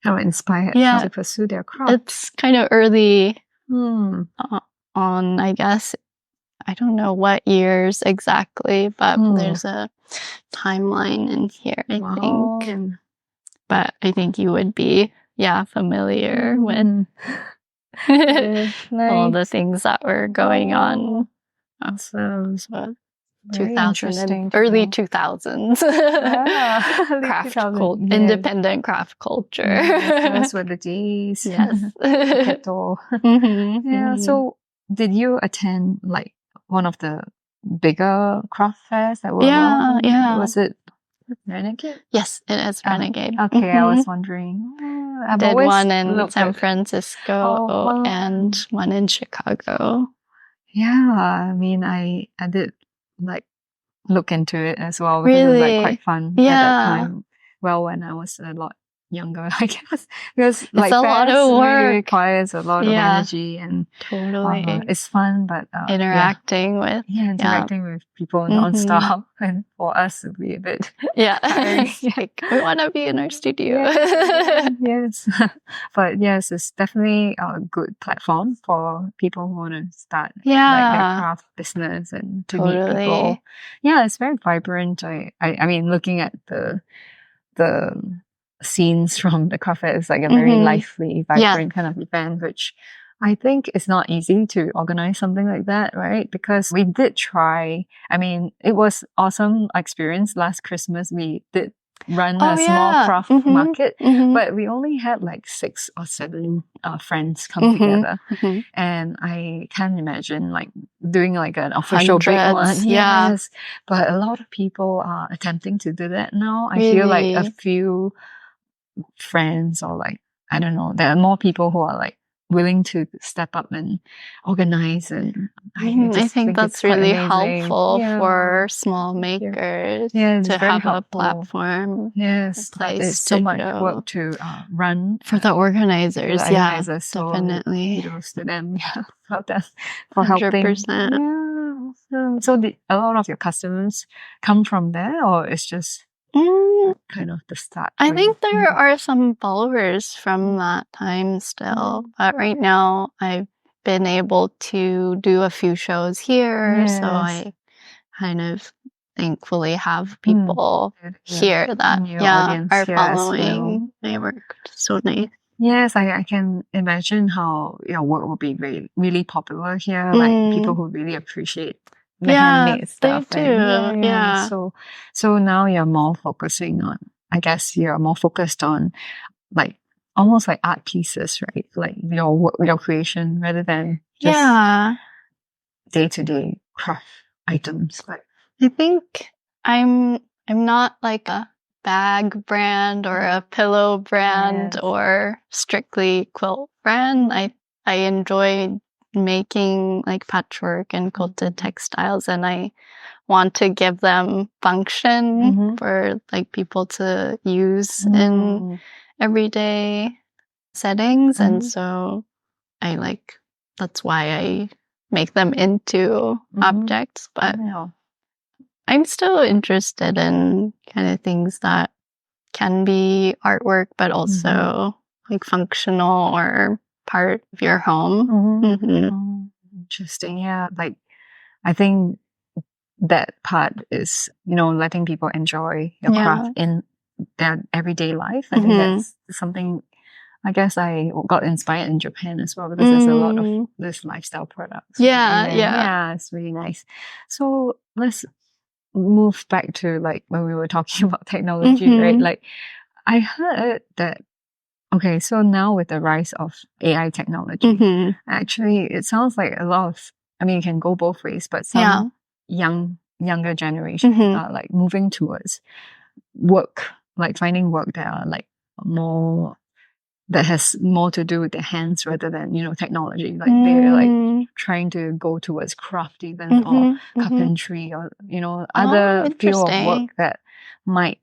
inspired to pursue their craft. It's kind of early on, I guess. I don't know what years exactly, but there's a timeline in here, I think. But I think you would be, familiar with all the things that were going on. Awesome. So 2000 early 2000s craft culture, independent craft culture. Those were the days. Yes. So did you attend one of the bigger craft fairs that were around? Was it Renegade? Yes, it is Renegade. Okay, I was wondering. I did one in San Francisco and one in Chicago. Yeah, I mean, I did look into it as well because it was quite fun at that time. Well, when I was a lot younger, I guess, because it's a lot of work. Really requires a lot of energy and totally it's fun, but interacting with people nonstop, and for us it'd be a bit we want to be in our studio. Yes, but yes, it's definitely a good platform for people who want to start their craft business and to meet people. Yeah, it's very vibrant. I mean, looking at the scenes from the craft fair, it's a very lively, vibrant kind of event, which I think it's not easy to organize something like that, right? Because we did try. I mean, it was awesome experience. Last Christmas, we did run a small craft market, but we only had 6 or 7 friends come together, and I can't imagine doing an official big one. Yes, but a lot of people are attempting to do that now. I feel a few friends or I don't know, there are more people who are willing to step up and organize, and I think that's really helpful for small makers to have a platform. Yes, but it's so much work to run for the organizers. So definitely. Kudos to them. For helping. 100%. So a lot of your customers come from there, or it's just kind of the start? I think there are some followers from that time still, but right now I've been able to do a few shows here. So Yes. I kind of thankfully have people here that Your audience are here as well. following my work. So nice. Yes, I can imagine how your work will be really popular here. Like people who really appreciate the handmade stuff. They do. So now you're more focusing on, I guess you're more focused on like almost like art pieces, right? Like your work, your creation rather than just day-to-day craft items. Like I think I'm not like a bag brand or a pillow brand or strictly quilt brand. I enjoy making like patchwork and quilted textiles, and I want to give them function for like people to use in everyday settings. And so that's why I make them into objects. But I'm still interested in kind of things that can be artwork, but also like functional or part of your home. Interesting. Yeah. Like, I think that part is, letting people enjoy your craft in their everyday life. I think that's something, I guess I got inspired in Japan as well, because there's a lot of this lifestyle products. Yeah, it's really nice. So let's move back to like when we were talking about technology, right? Like I heard that, okay, so now with the rise of AI technology, actually it sounds like a lot of, it can go both ways, but some younger generation are like moving towards work, like finding work that are like more, that has more to do with their hands rather than, technology. Like they're like trying to go towards craft even or carpentry or, other field of work that might,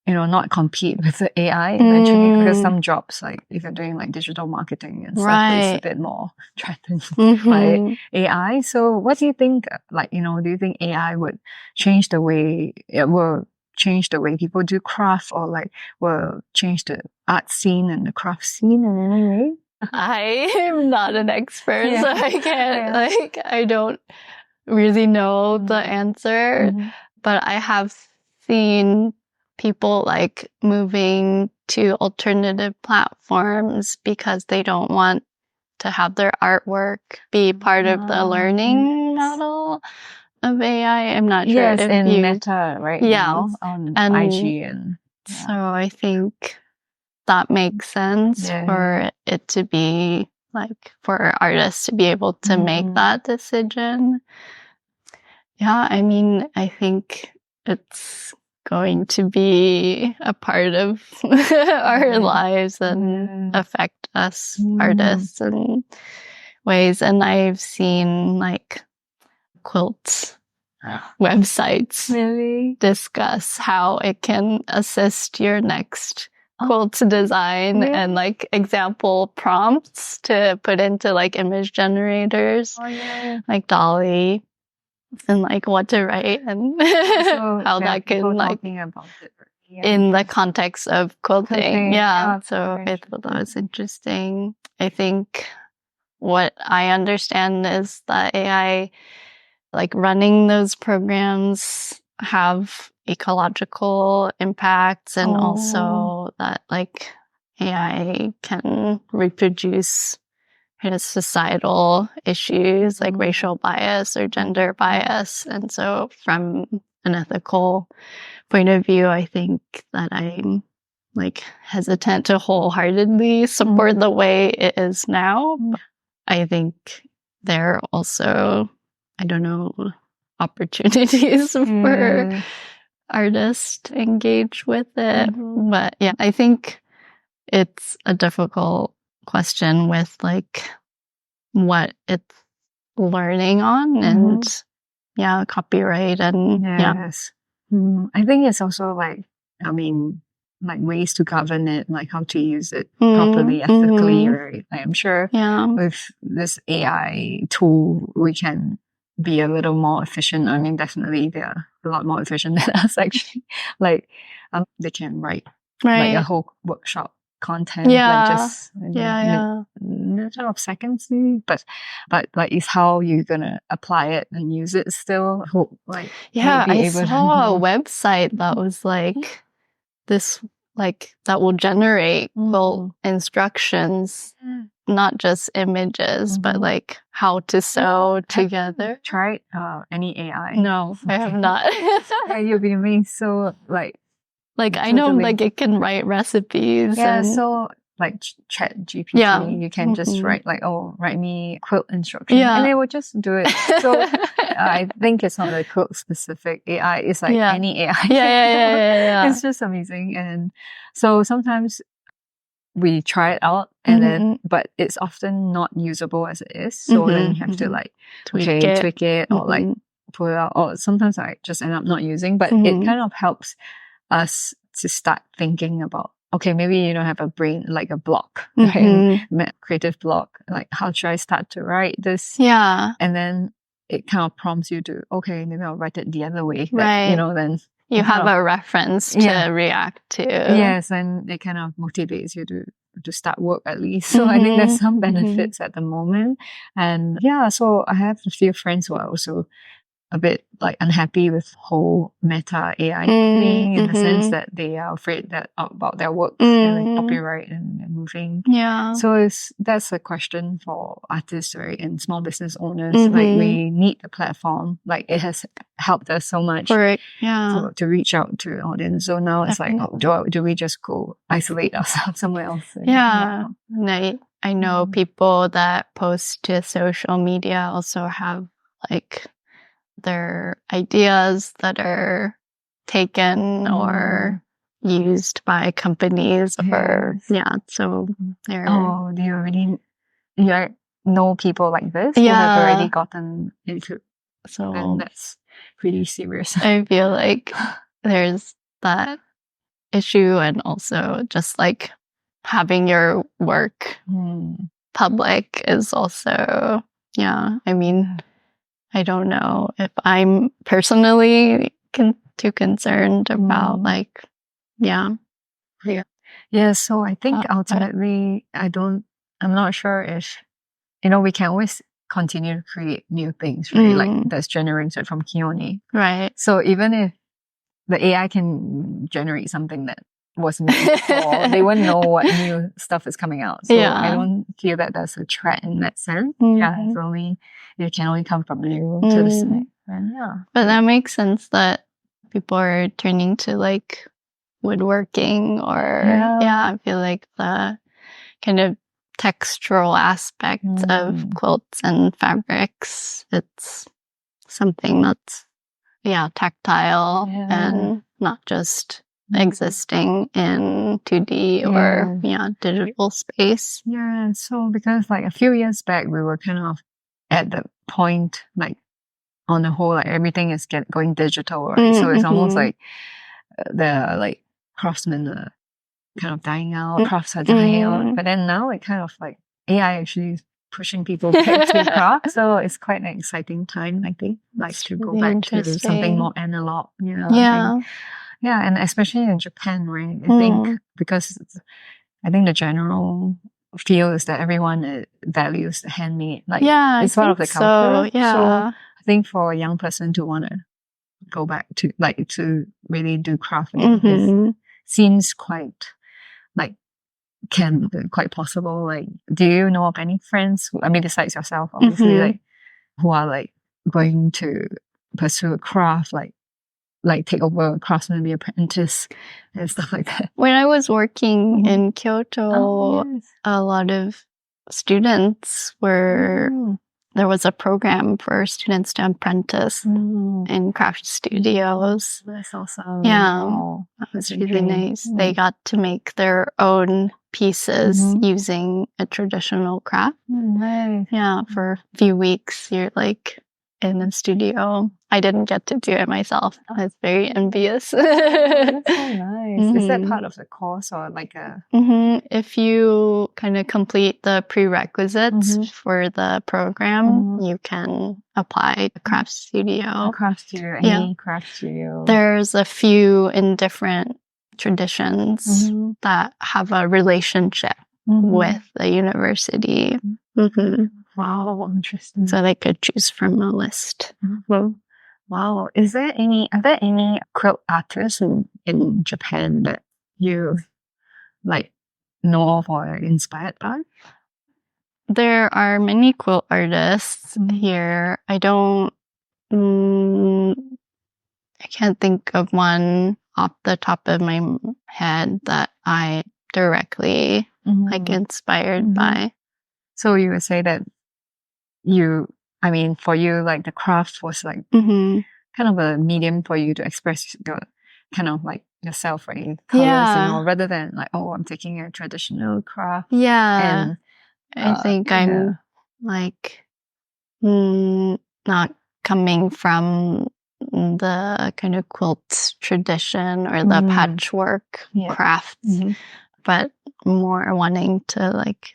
not compete with the AI eventually, because some jobs, like if you're doing like digital marketing and stuff, it's a bit more threatened by AI. So what do you think, like, do you think AI would change the way, it will change the way people do craft, or like will change the art scene and the craft scene in any way? I am not an expert, so I can't, I don't really know the answer, but I have seen people like moving to alternative platforms because they don't want to have their artwork be part of the learning model of AI. I'm not sure if in Meta right now on IG and so I think that makes sense for it to be like for artists to be able to make that decision. Yeah, I think it's going to be a part of our lives and affect us artists in ways. And I've seen like quilt websites discuss how it can assist your next quilt design and like example prompts to put into like image generators like Dolly, and like what to write and so how that can like about it. In the context of quilting. So I thought that was interesting. I think what I understand is that AI, like running those programs, have ecological impacts, and also that like AI can reproduce kind of societal issues like racial bias or gender bias. And so from an ethical point of view, I think that I'm like hesitant to wholeheartedly support the way it is now. I think there are also, I don't know, opportunities for artists to engage with it. But yeah, I think it's a difficult question with like what it's learning on and copyright and I think it's also like, like ways to govern it, like how to use it properly, ethically, right? I'm sure with this AI tool, we can be a little more efficient. Definitely they're a lot more efficient than us actually. Like they can write like a whole workshop content, Yeah. like just matter of seconds, maybe. But like, is how you're gonna apply it and use it still. Hope like Yeah, you'll be I able saw a to. website that was like this, like that will generate quilt instructions, not just images, but like how to sew together. Tried any AI? No, I have not. Yeah, you'll be amazed. So like I know totally. like it can write recipes. Yeah, and so like Chat GPT, Yeah. you can just write like, write me quilt instructions, Yeah. and it will just do it. So I think it's not a quilt specific AI. It's like any AI. Yeah. It's just amazing, and so sometimes we try it out, and then but it's often not usable as it is. So then you have to like tweak it or like pull it out, or sometimes I just end up not using. But it kind of helps us to start thinking about, okay, maybe you don't have a brain, like a block, right? Creative block. Like, how should I start to write this? Yeah. And then it kind of prompts you to, okay, maybe I'll write it the other way. Right. That, then you have a reference to react to. Yes, and it kind of motivates you to start work at least. So I think there's some benefits at the moment. And so I have a few friends who are also a bit like unhappy with whole meta AI thing, in the sense that they are afraid that about their work and like copyright and moving. Yeah. So that's a question for artists, right, and small business owners. Like, we need the platform. Like, it has helped us so much. Correct. Yeah. To reach out to an audience. So now it's like, do we just go isolate ourselves somewhere else? Yeah. And I know people that post to social media also have like their ideas that are taken or used by companies or so they're do you already know people like this who have already gotten into, so then that's pretty serious. I feel like there's that issue, and also just like having your work public is also I mean, I don't know if I'm personally too concerned about like, so I think ultimately, I'm not sure if, we can always continue to create new things, right? Like, that's generated from Kione. Right. So even if the AI can generate something that wasn't made before, they wouldn't know what new stuff is coming out. So I don't feel that that's a threat in that sense. It can only come from you to listen. But that makes sense that people are turning to like woodworking or I feel like the kind of textural aspect of quilts and fabrics, it's something that's tactile and not just existing in 2D or digital space. So because like a few years back, we were kind of at the point, like, on the whole, like, everything is going digital, right? So it's almost like the like craftsmen are kind of dying out, crafts are dying out. But then now it kind of like AI actually is pushing people back to craft. So it's quite an exciting time, I think, like, to go back to something more analog, and especially in Japan, right? I think because I think the general feel is that everyone values the handmade. Like, it's part of the culture. So I think for a young person to want to go back to like to really do craft seems quite like quite possible. Like, do you know of any friends I mean, besides yourself, obviously, like, who are like going to pursue a craft, like take over a craftsman, be apprentice and stuff like that? When I was working in Kyoto, a lot of students there was a program for students to apprentice in craft studios. That's awesome. That was really nice. They got to make their own pieces using a traditional craft. Nice. For a few weeks, you're like in a studio. I didn't get to do it myself. I was very envious. That's so nice. Is that part of the course or like a... If you kind of complete the prerequisites for the program, you can apply to craft studio. Craft studio, any craft studio. There's a few in different traditions that have a relationship with the university. Wow, interesting. So they could choose from a list. Wow. Are there any quilt artists in Japan that you like know of or are inspired by? There are many quilt artists here. I can't think of one off the top of my head that I directly like inspired by. So you would say that for you, like the craft was like kind of a medium for you to express your kind of like yourself, right? Colors and all, rather than like, oh, I'm taking a traditional craft. Yeah. And I think I'm like not coming from the kind of quilt tradition or the patchwork crafts, but more wanting to like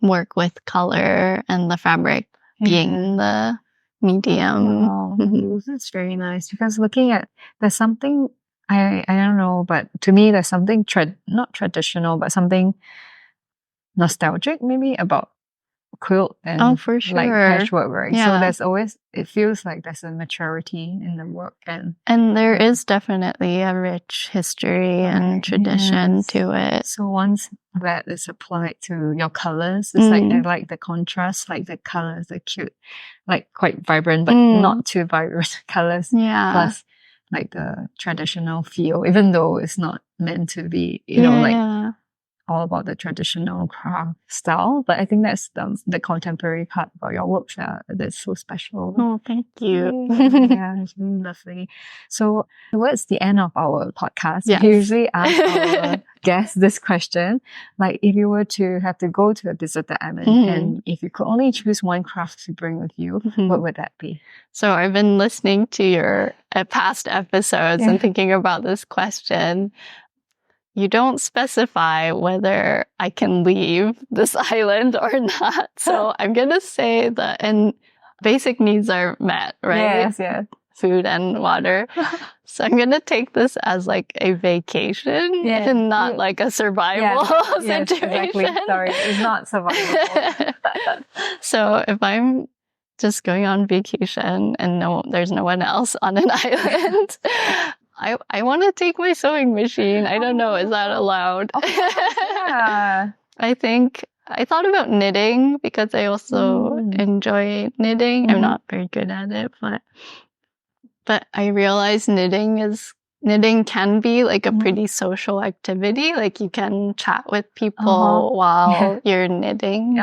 work with color and the fabric being the medium. Wow. That's very nice, because looking at, there's something, I don't know, but to me there's something not traditional, but something nostalgic maybe about quilt and for sure, like patchwork, right? Yeah. So there's always, it feels like there's a maturity in the work, and there is definitely a rich history and tradition to it. So once that is applied to your colors, it's like I like the contrast, like the colors, the cute, like quite vibrant but not too vibrant colors. Plus like the traditional feel, even though it's not meant to be, you know, like all about the traditional craft style. But I think that's the contemporary part about your work that's so special. Oh, thank you. Yeah, it's really lovely. So towards the end of our podcast, we usually ask our guests this question. Like, if you were to have to go to a deserted island and if you could only choose one craft to bring with you, what would that be? So I've been listening to your past episodes and thinking about this question. You don't specify whether I can leave this island or not. So I'm going to say that, and basic needs are met, right? Yes. Food and water. So I'm going to take this as like a vacation and not like a survival situation. Exactly. Sorry, it's not survival. So if I'm just going on vacation and there's no one else on an island, I want to take my sewing machine. I don't know, is that allowed? I think I thought about knitting because I also enjoy knitting. I'm not very good at it, but I realized knitting can be like a pretty social activity. Like you can chat with people while you're knitting,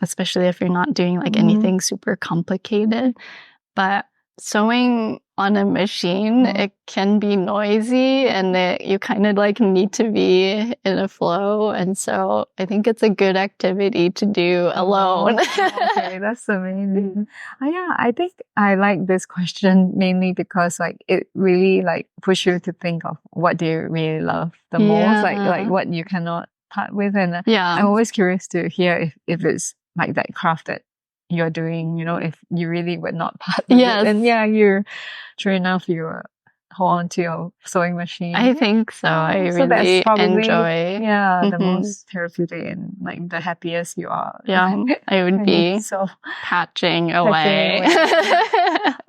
especially if you're not doing like anything super complicated. But sewing on a machine, it can be noisy and you kind of like need to be in a flow. And so I think it's a good activity to do alone. Okay, that's amazing. I think I like this question mainly because like it really like push you to think of what do you really love the most, like what you cannot part with. And I'm always curious to hear if it's like that craft that you're doing, you know, if you really would not part with it. And you're true enough, you hold on to your sewing machine. I think so. I really that's probably, enjoy. The most therapeutic and like the happiest you are. I would be patching away.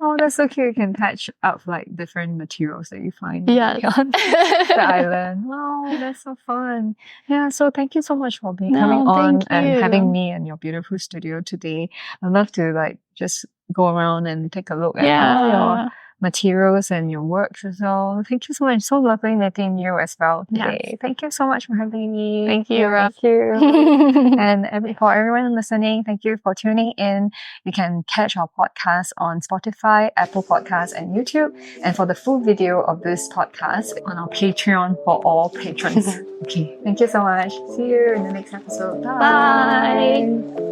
Oh, that's so cute. You can patch up like different materials that you find on the island. Oh, that's so fun. Yeah, so thank you so much for coming on and having me in your beautiful studio today. I'd love to like just go around and take a look at all your materials and your works as well. Thank you so much. So lovely meeting you as well today. Thank you so much for having me. Thank you, Rob. Thank you. And for everyone listening, thank you for tuning in. You can catch our podcast on Spotify, Apple Podcasts, and YouTube. And for the full video of this podcast on our Patreon for all patrons. Okay. Thank you so much. See you in the next episode. Bye.